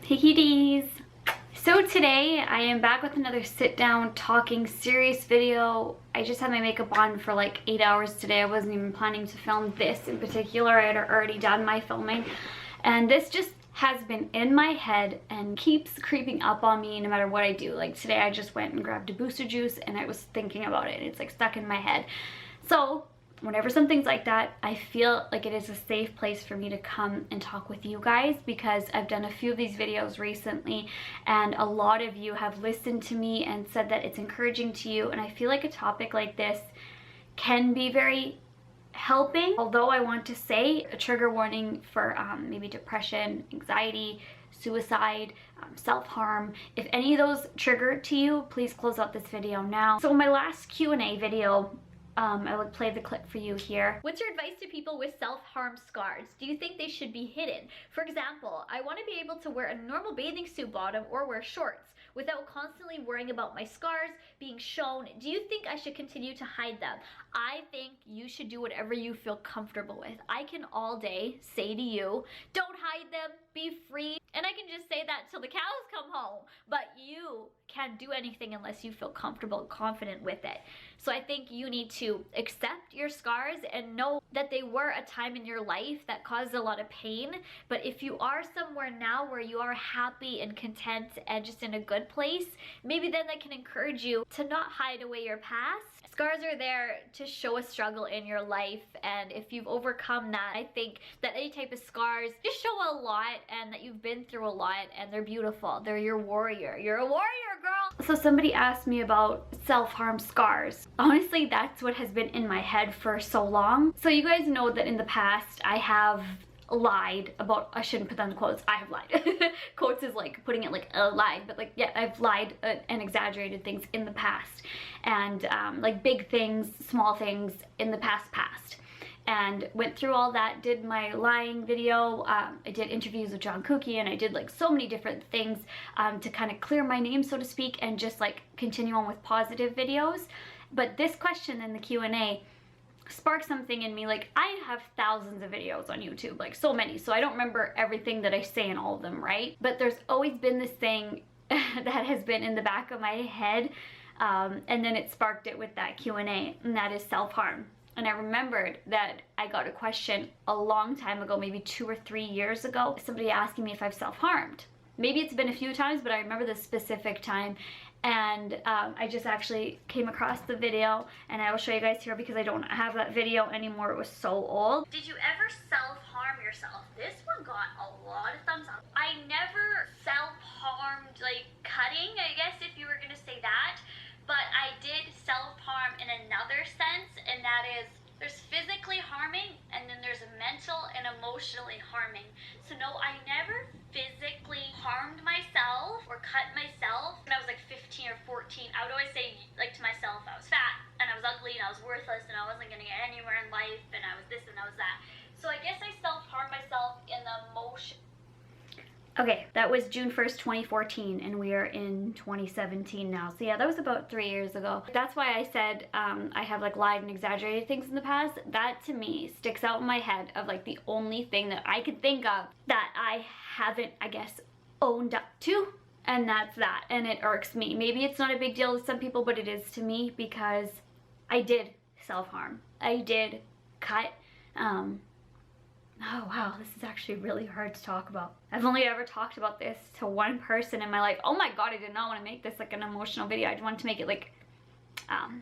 Hey cuties! So today I am back with another sit down talking serious video. I just had my makeup on for like 8 hours today. I wasn't even planning to film this in particular. I had already done my filming and this just has been in my head and keeps creeping up on me no matter what I do. Like today I just went and grabbed a booster juice and I was thinking about it and it's like stuck in my head. So whenever something's like that, I feel like it is a safe place for me to come and talk with you guys, because I've done a few of these videos recently and a lot of you have listened to me and said that it's encouraging to you, and I feel like a topic like this can be very helping. Although I want to say a trigger warning for maybe depression, anxiety, suicide, self-harm. If any of those trigger to you, please close out this video now. So in my last Q&A video, I will play the clip for you here. What's your advice to people with self-harm scars? Do you think they should be hidden? For example, I want to be able to wear a normal bathing suit bottom or wear shorts without constantly worrying about my scars being shown. Do you think I should continue to hide them? I think you should do whatever you feel comfortable with. I can all day say to you, don't hide them, be free. And I can just say that till the cows come home. But you can't do anything unless you feel comfortable and confident with it. So I think you need to accept your scars and know that they were a time in your life that caused a lot of pain. But if you are somewhere now where you are happy and content and just in a good place, maybe then that can encourage you to not hide away your past. Scars are there to show a struggle in your life, and if you've overcome that, I think that any type of scars just show a lot and that you've been through a lot, and they're beautiful. They're your warrior. You're a warrior, girl! So somebody asked me about self-harm scars. Honestly, that's what has been in my head for so long. So you guys know that in the past I have lied about, I shouldn't put that in quotes, I have lied. Quotes is like putting it like lied, but like, yeah, I've lied and exaggerated things in the past, and like big things, small things in the past, and went through all that, did my lying video, I did interviews with John Cookie, and I did like so many different things to kind of clear my name, so to speak, and just like continue on with positive videos. But this question in the Q&A sparked something in me. Like, I have thousands of videos on YouTube, like so many, so I don't remember everything that I say in all of them, right? But there's always been this thing that has been in the back of my head, and then it sparked it with that Q&A, and that is self-harm. And I remembered that I got a question a long time ago, maybe 2 or 3 years ago, somebody asking me if I've self-harmed. Maybe it's been a few times, but I remember this specific time. And I just actually came across the video, and I will show you guys here because I don't have that video anymore. It was so old. Did you ever self-harm yourself? This one got a lot of thumbs up. I never self-harmed, like cutting, I guess, if you were gonna say that. But I did self-harm in another sense, and that is, there's physically harming, and then there's mental and emotionally harming. So no, I never physically harmed myself or cut myself. When I was like 15 or 14, I would always say, like, to myself, I was fat and I was ugly and I was worthless and I wasn't gonna get anywhere in life and I was this and I was that. So I guess I self-harmed myself in the emotion. Okay, that was June 1st, 2014, and we are in 2017 now. So yeah, that was about 3 years ago. That's why I said I have like lied and exaggerated things in the past. That to me sticks out in my head of like the only thing that I could think of that I haven't, I guess, owned up to, and that's that. And it irks me. Maybe it's not a big deal to some people, but it is to me, because I did self-harm. I did cut. Oh wow, this is actually really hard to talk about. I've only ever talked about this to one person in my life. Oh my god, I did not want to make this like an emotional video. I wanted to make it like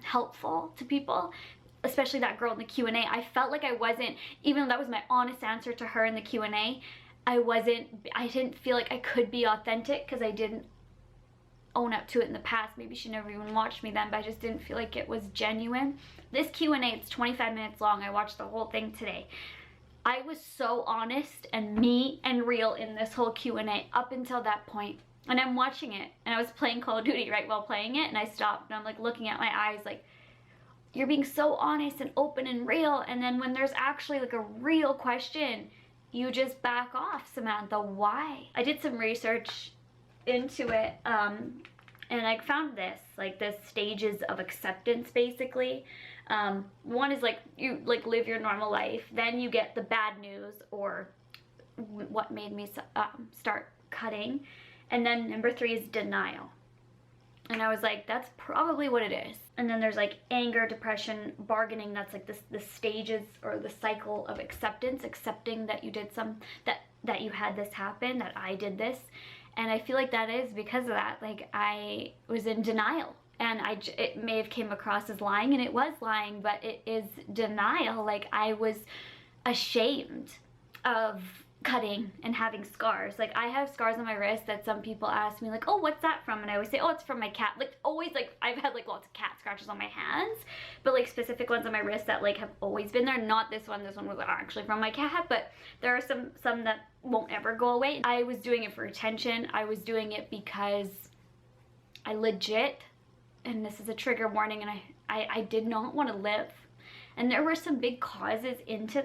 helpful to people, especially that girl in the Q&A. I felt like I wasn't, even though that was my honest answer to her in the Q&A, I didn't feel like I could be authentic because I didn't own up to it in the past. Maybe she never even watched me then, but I just didn't feel like it was genuine. This Q&A, it's 25 minutes long. I watched the whole thing today. I was so honest and me and real in this whole Q&A up until that point. And I'm watching it, and I was playing Call of Duty right while playing it, and I stopped and I'm like looking at my eyes like, you're being so honest and open and real, and then when there's actually like a real question, you just back off, Samantha. Why? I did some research into it, and I found this, like, this stages of acceptance, basically. One is like, you like live your normal life, then you get the bad news, or what made me start cutting. And then number 3 is denial. And I was like, that's probably what it is. And then there's like anger, depression, bargaining. That's like the stages or the cycle of acceptance, accepting that you did that you had this happen, that I did this. And I feel like that is because of that. Like I was in denial, and it may have came across as lying, and it was lying, but it is denial. Like I was ashamed of cutting and having scars. Like I have scars on my wrist that some people ask me like, oh, what's that from? And I always say, oh, it's from my cat. Like always, like I've had like lots of cat scratches on my hands, but like specific ones on my wrist that like have always been there. Not this one. This one was actually from my cat, but there are some that won't ever go away. I was doing it for attention. I was doing it because I legit, and this is a trigger warning, and I did not want to live. And there were some big causes into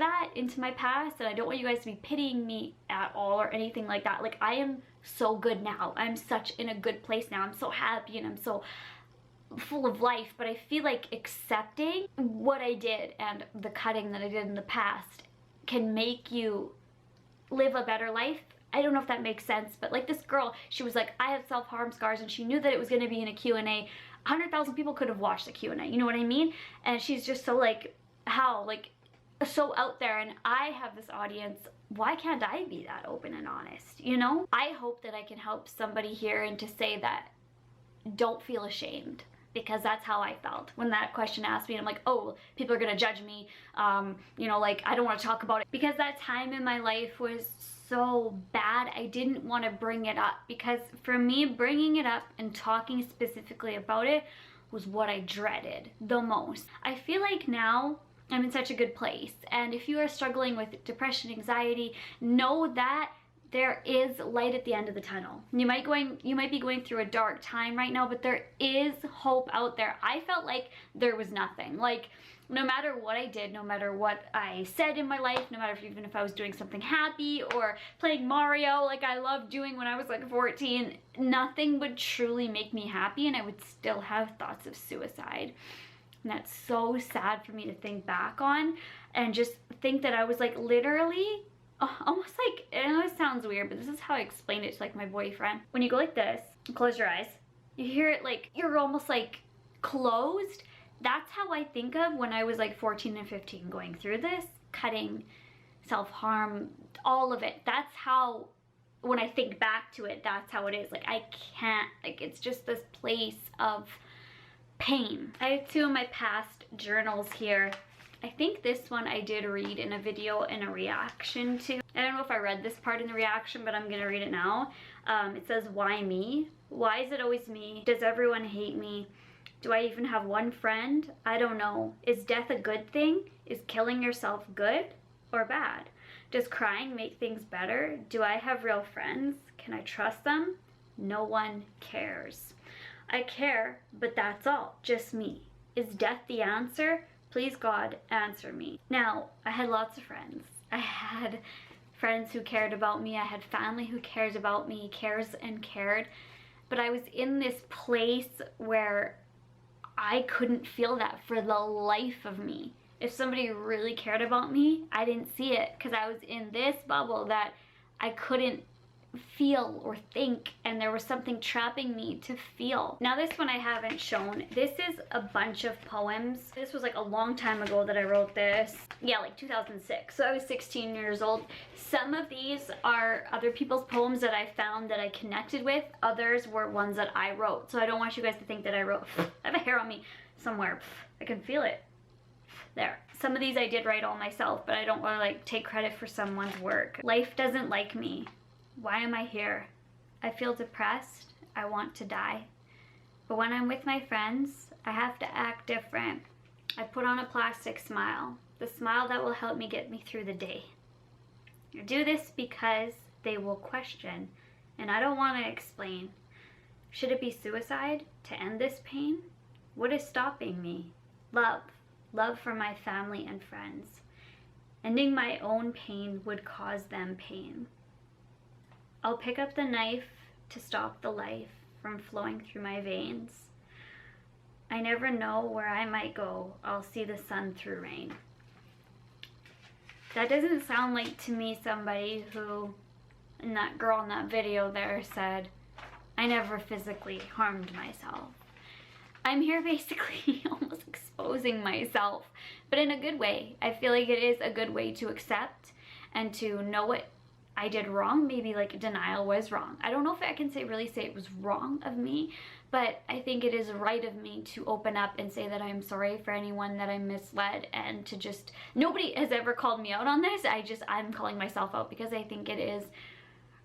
my past, and I don't want you guys to be pitying me at all or anything like that. Like I am so good now. I'm such in a good place now. I'm so happy and I'm so full of life, but I feel like accepting what I did and the cutting that I did in the past can make you live a better life. I don't know if that makes sense, but like this girl, she was like, I have self-harm scars, and she knew that it was going to be in a Q&A. 100,000 people could have watched the Q&A, you know what I mean? And she's just so like, how? Like, so out there, and I have this audience. Why can't I be that open and honest, you know? I hope that I can help somebody here and to say that don't feel ashamed, because that's how I felt when that question asked me. I'm like, oh, people are going to judge me. You know, like I don't want to talk about it, because that time in my life was so bad. I didn't want to bring it up, because for me, bringing it up and talking specifically about it was what I dreaded the most. I feel like now I'm in such a good place, and if you are struggling with depression, anxiety, know that there is light at the end of the tunnel. You might be going through a dark time right now, but there is hope out there. I felt like there was nothing. Like no matter what I did, no matter what I said in my life, no matter even if I was doing something happy or playing Mario like I loved doing when I was like 14, nothing would truly make me happy, and I would still have thoughts of suicide. And that's so sad for me to think back on, and just think that I was like literally almost like, I know it sounds weird, but this is how I explained it to like my boyfriend. When you go like this, close your eyes, you hear it like you're almost like closed. That's how I think of when I was like 14 and 15 going through this, cutting, self-harm, all of it. That's how, when I think back to it, that's how it is. Like I can't, like it's just this place of pain. I have 2 of my past journals here. I think this one I did read in a video in a reaction to. I don't know if I read this part in the reaction, but I'm gonna read it now. It says, why me? Why is it always me? Does everyone hate me? Do I even have one friend? I don't know. Is death a good thing? Is killing yourself good or bad? Does crying make things better? Do I have real friends? Can I trust them? No one cares. I care, but that's all. Just me. Is death the answer? Please God, answer me. Now, I had lots of friends. I had friends who cared about me. I had family who cares about me, cares and cared. But I was in this place where I couldn't feel that for the life of me. If somebody really cared about me, I didn't see it, because I was in this bubble that I couldn't feel or think, and there was something trapping me to feel. Now this one I haven't shown. This is a bunch of poems. This was like a long time ago that I wrote this. Yeah, like 2006. So I was 16 years old. Some of these are other people's poems that I found that I connected with. Others were ones that I wrote. So I don't want you guys to think that I wrote. I have a hair on me somewhere. I can feel it. There. Some of these I did write all myself, but I don't want to like take credit for someone's work. Life doesn't like me. Why am I here? I feel depressed. I want to die. But when I'm with my friends, I have to act different. I put on a plastic smile, the smile that will help me get me through the day. I do this because they will question, and I don't want to explain. Should it be suicide to end this pain? What is stopping me? Love. Love for my family and friends. Ending my own pain would cause them pain. I'll pick up the knife to stop the life from flowing through my veins. I never know where I might go. I'll see the sun through rain. That doesn't sound like to me somebody who And that girl in that video there said, I never physically harmed myself. I'm here basically almost exposing myself, but in a good way. I feel like it is a good way to accept and to know what I did wrong. Maybe like denial was wrong. I don't know if I can really say it was wrong of me, but I think it is right of me to open up and say that I'm sorry for anyone that I misled, and to just, nobody has ever called me out on this. I'm calling myself out because I think it is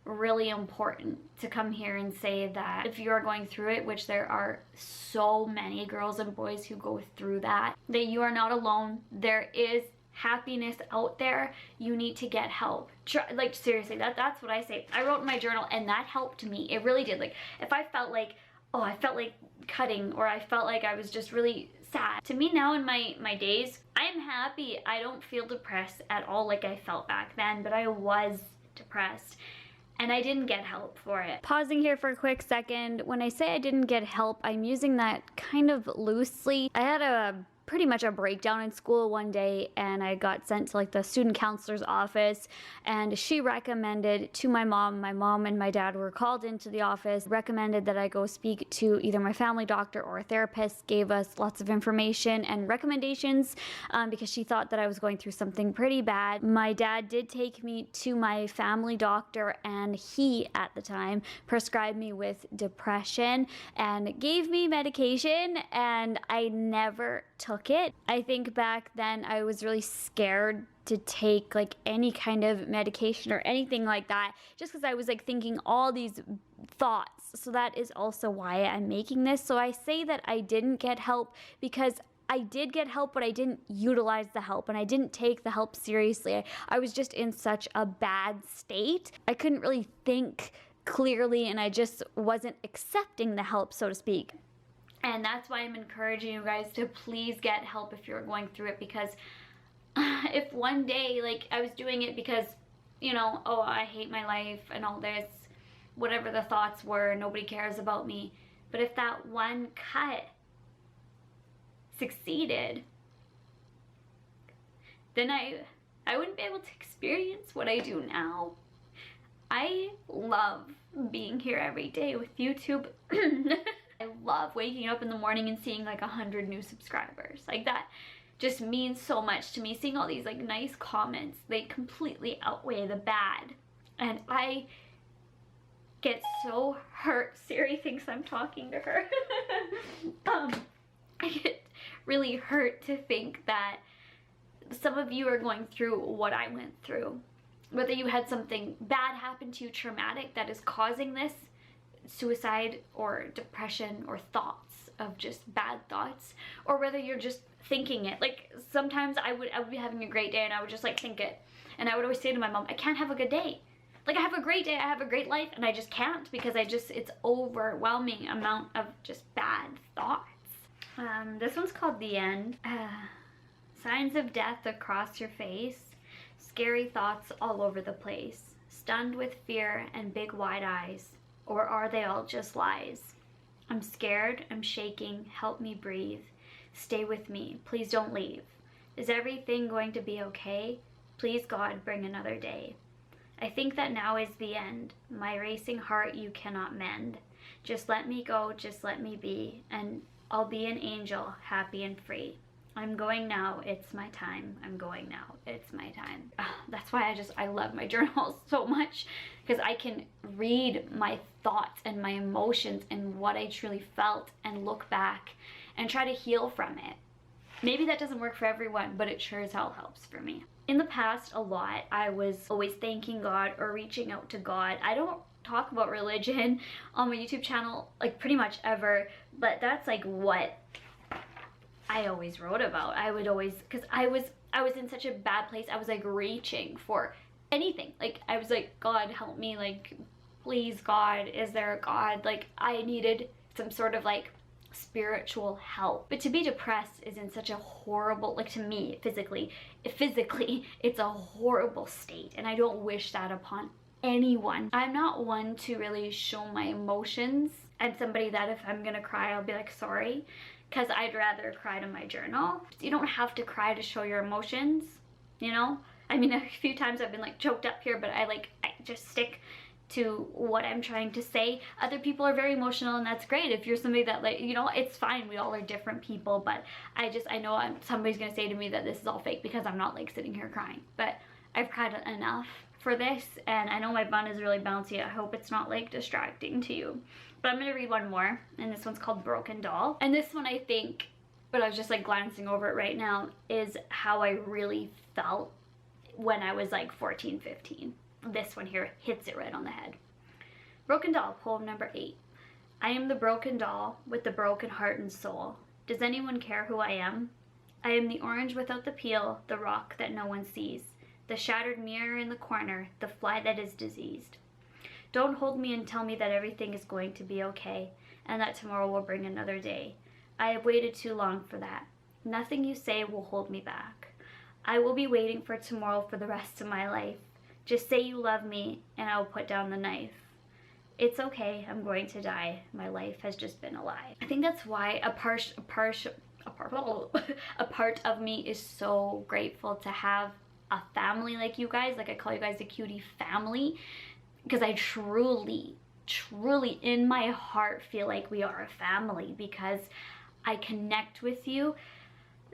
really important to come here and say that if you're going through it, which there are so many girls and boys who go through that you are not alone. There is happiness out there. You need to get help. Like seriously, that's what I say. I wrote in my journal and that helped me. It really did. Like if I felt like, oh, I felt like cutting, or I felt like I was just really sad. To me now in my days, I'm happy. I don't feel depressed at all like I felt back then, but I was depressed. And I didn't get help for it. Pausing here for a quick second. When I say I didn't get help, I'm using that kind of loosely. I had pretty much a breakdown in school one day, and I got sent to like the student counselor's office, and she recommended to my mom and my dad were called into the office, recommended that I go speak to either my family doctor or a therapist, gave us lots of information and recommendations because she thought that I was going through something pretty bad. My dad did take me to my family doctor, and he at the time prescribed me with depression and gave me medication, and I never took it. I think back then I was really scared to take like any kind of medication or anything like that, just because I was like thinking all these thoughts. So that is also why I'm making this. So I say that I didn't get help because I did get help, but I didn't utilize the help, and I didn't take the help seriously. I was just in such a bad state. I couldn't really think clearly, and I just wasn't accepting the help, so to speak. And that's why I'm encouraging you guys to please get help if you're going through it, because if one day, like I was doing it because, you know, oh, I hate my life and all this, whatever the thoughts were, nobody cares about me. But if that one cut succeeded, then I wouldn't be able to experience what I do now. I love being here every day with YouTube. I love waking up in the morning and seeing like 100 new subscribers. Like that just means so much to me. Seeing all these like nice comments, they completely outweigh the bad. And I get so hurt. Siri thinks I'm talking to her. I get really hurt to think that some of you are going through what I went through. Whether you had something bad happen to you, traumatic, that is causing this, suicide or depression or thoughts of just bad thoughts, or whether you're just thinking it. Like sometimes I would be having a great day and I would just like think it, and I would always say to my mom, I can't have a good day. Like I have a great day, I have a great life, and I just can't, because it's overwhelming amount of just bad thoughts. This one's called The End. Signs of death across your face, scary thoughts all over the place, stunned with fear and big wide eyes. Or are they all just lies? I'm scared, I'm shaking, help me breathe. Stay with me, please don't leave. Is everything going to be okay? Please God, bring another day. I think that now is the end. My racing heart you cannot mend. Just let me go, just let me be, and I'll be an angel, happy and free. I'm going now, it's my time. I'm going now, it's my time. That's why I love my journals so much, because I can read my thoughts and my emotions and what I truly felt and look back and try to heal from it. Maybe that doesn't work for everyone, but it sure as hell helps for me. In the past, a lot, I was always thanking God or reaching out to God. I don't talk about religion on my YouTube channel, like pretty much ever, but that's like what I always wrote about. I would always, because I was in such a bad place. I was like reaching for anything. Like I was like, God help me, like please God, is there a God? Like I needed some sort of like spiritual help. But to be depressed is in such a horrible, like to me physically it's a horrible state, and I don't wish that upon anyone. I'm not one to really show my emotions. I'm somebody that if I'm gonna cry, I'll be like sorry, because I'd rather cry to my journal. You don't have to cry to show your emotions, you know? I mean, a few times I've been like choked up here, but I just stick to what I'm trying to say. Other people are very emotional, and that's great. If you're somebody that, like, you know, it's fine. We all are different people, but I know somebody's gonna say to me that this is all fake because I'm not like sitting here crying. But I've cried enough for this, and I know my bun is really bouncy. I hope it's not like distracting to you. But I'm gonna read one more, and this one's called Broken Doll. And this one, I think, but I was just like glancing over it right now, is how I really felt when I was like 14, 15. This one here hits it right on the head. Broken Doll, poem number 8. I am the broken doll with the broken heart and soul. Does anyone care who I am? I am the orange without the peel, the rock that no one sees, the shattered mirror in the corner, the fly that is diseased. Don't hold me and tell me that everything is going to be okay, and that tomorrow will bring another day. I have waited too long for that. Nothing you say will hold me back. I will be waiting for tomorrow for the rest of my life. Just say you love me, and I'll put down the knife. It's okay, I'm going to die. My life has just been a lie. I think that's why a part of me is so grateful to have a family like you guys. Like, I call you guys the cutie family, because I truly in my heart feel like we are a family, because I connect with you.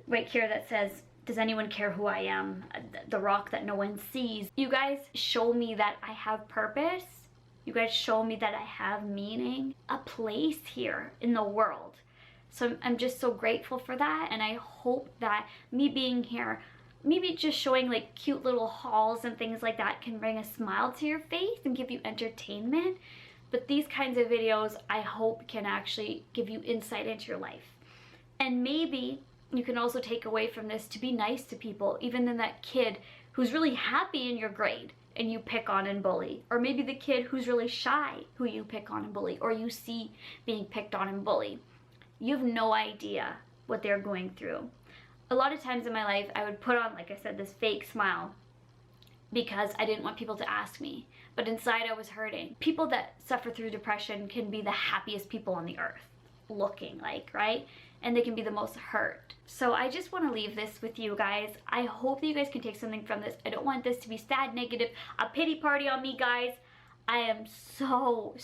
Right here that says, does anyone care who I am? The rock that no one sees. You guys show me that I have purpose. You guys show me that I have meaning, a place here in the world. So I'm just so grateful for that, and I hope that me being here, maybe just showing like cute little hauls and things like that, can bring a smile to your face and give you entertainment. But these kinds of videos, I hope, can actually give you insight into your life. And maybe you can also take away from this to be nice to people, even than that kid who's really happy in your grade and you pick on and bully. Or maybe the kid who's really shy who you pick on and bully, or you see being picked on and bullied. You have no idea what they're going through. A lot of times in my life, I would put on, like I said, this fake smile because I didn't want people to ask me. But inside I was hurting. People that suffer through depression can be the happiest people on the earth, looking like, right? And they can be the most hurt. So I just want to leave this with you guys. I hope that you guys can take something from this. I don't want this to be sad, negative, a pity party on me, guys. I am so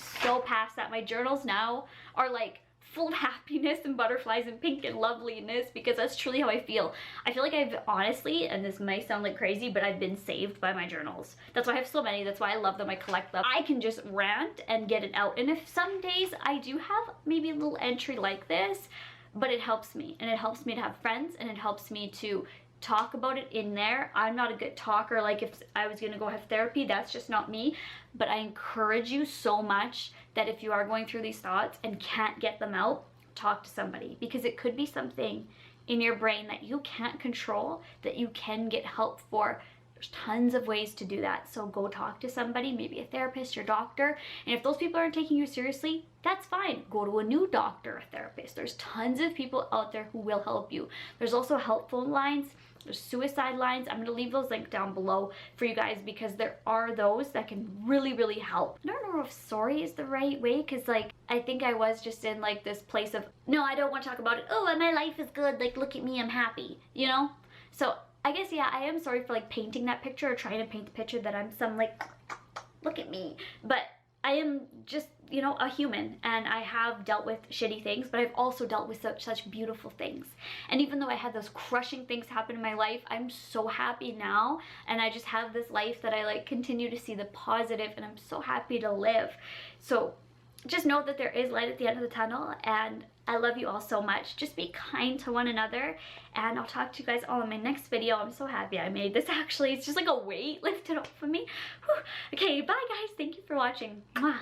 past that. My journals now are like full of happiness and butterflies and pink and loveliness, because that's truly how I feel. I feel like I've honestly, and this might sound like crazy, but I've been saved by my journals. That's why I have so many. That's why I love them. I collect them. I can just rant and get it out. And if some days I do have maybe a little entry like this, but it helps me, and it helps me to have friends, and it helps me to talk about it in there. I'm not a good talker. Like, if I was gonna go have therapy, that's just not me. But I encourage you so much that if you are going through these thoughts and can't get them out, talk to somebody, because it could be something in your brain that you can't control, that you can get help for. There's tons of ways to do that. So go talk to somebody, maybe a therapist, your doctor. And if those people aren't taking you seriously, that's fine. Go to a new doctor, a therapist. There's tons of people out there who will help you. There's also help phone lines. There's suicide lines. I'm going to leave those links down below for you guys, because there are those that can really help. I don't know if sorry is the right way, because like, I think I was just in like this place of, no, I don't want to talk about it. Oh, my life is good. Like, look at me, I'm happy, you know? So I guess, yeah, I am sorry for like painting that picture, or trying to paint the picture that I'm some like, look at me. But I am just, you know, a human, and I have dealt with shitty things, but I've also dealt with such beautiful things. And even though I had those crushing things happen in my life, I'm so happy now, and I just have this life that I like continue to see the positive, and I'm so happy to live. So just know that there is light at the end of the tunnel, and I love you all so much. Just be kind to one another, and I'll talk to you guys all in my next video. I'm so happy I made this, actually. It's just like a weight lifted off of me. Whew. Okay, bye guys. Thank you for watching. Mwah.